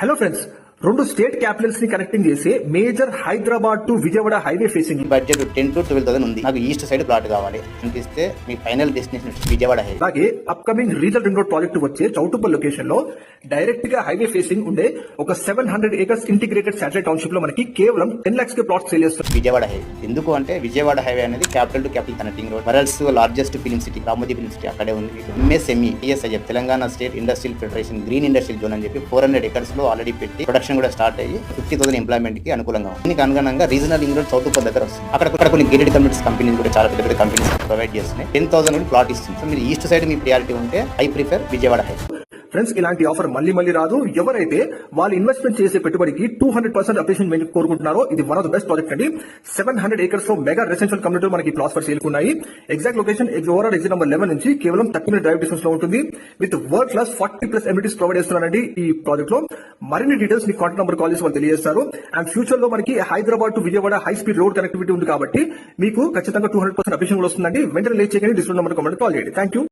Hello friends, రెండు state Capitals ని connecting చేసే major Hyderabad to Vijayawada highway facing budget 10 to 12,000 ఉంది. నాకు ఈస్ట్ సైడ్ ప్లాట్ కావాలి అనిపిస్తే మీ ఫైనల్ డెస్టినేషన్ విజయవాడ హైవే. అలాగే upcoming regional ring road project వచ్చే చౌటుప్పల్ లొకేషన్ లో డైరెక్ట్ గా హైవే ఫేసింగ్ ఉండే ఒక 700 acres ఇంటిగ్రేటెడ్ శాటిలైట్ టౌన్షిప్ లో మనకి కేవలం 10 lakhs కి ప్లాట్ సేల్ చేస్తారు. విజయవాడ హైవే ఎందుకు అంటే విజయవాడ హైవే అనేది capital to capital connecting road. World's largest film city Ramoji film city అక్కడే ఉంది. MSME TSIF Telangana state industrial federation green industrial zone అని చెప్పి 400 acres లో ఆల్రెడీ పెట్టి ప్రొడక్షన్ కూడా స్టార్ట్ అయ్యి 50,000 ఎంప్లాయ్మెంట్ కి అనుకూలంగా ఉంది. దీనికి అనుగుణంగా రీజనల్ రింగ్ రోడ్ చౌటుప్పల్ దగ్గర వస్తుంది. అక్కడ కొన్ని గేటెడ్ కమ్యూనిటీస్ కంపెనీలు కూడా చాలా పెద్ద పెద్ద కంపెనీస్ ప్రొవైడ్ చేస్తున్నాయి. 10,000 ప్లాట్ ఇస్తుంది. సో మీరు ఈస్ట్ సైడ్ మీ ప్రియారిటీ ఉంటే I prefer Vijayawada highway. Friends, ఇలాంటి ఆఫర్ మళ్ళీ రాదు. ఎవరైతే వాళ్ళు ఇన్వెస్ట్మెంట్ చేసే పెట్టుబడికి 200% అప్రిషియేషన్ కోరుకుంటున్నారో ఇది one of the best project అండి. 700 acres లో మెగా రెసిడెన్షియల్ కమ్యూనిటీ మనకి ప్లాట్స్ ఫర్ సేల్ ఉన్నాయి. Exact location overall exit number 11 నుంచి కేవలం 30 minute డ్రైవ్ డిస్టెన్స్ లో ఉంటుంది. With world class 40+ amenities provide చేస్తున్నారండి ఈ ప్రాజెక్ట్ లో. మరిన్ని డీటెయిల్స్ మీ కాంటాక్ట్ నెంబర్ కాల్ చేసి వాళ్ళు తెలియజేస్తారు. అండ్ ఫ్యూచర్ లో మనకి Hyderabad to Vijayawada high speed road connectivity ఉంది కాబట్టి మీకు ఖచ్చితంగా 200% అప్రిషియేషన్ వస్తుందండి. వెంటనే లేట్ చేయగానే డిస్ప్లే నెంబర్ కాల్ చేయండి. Thank you.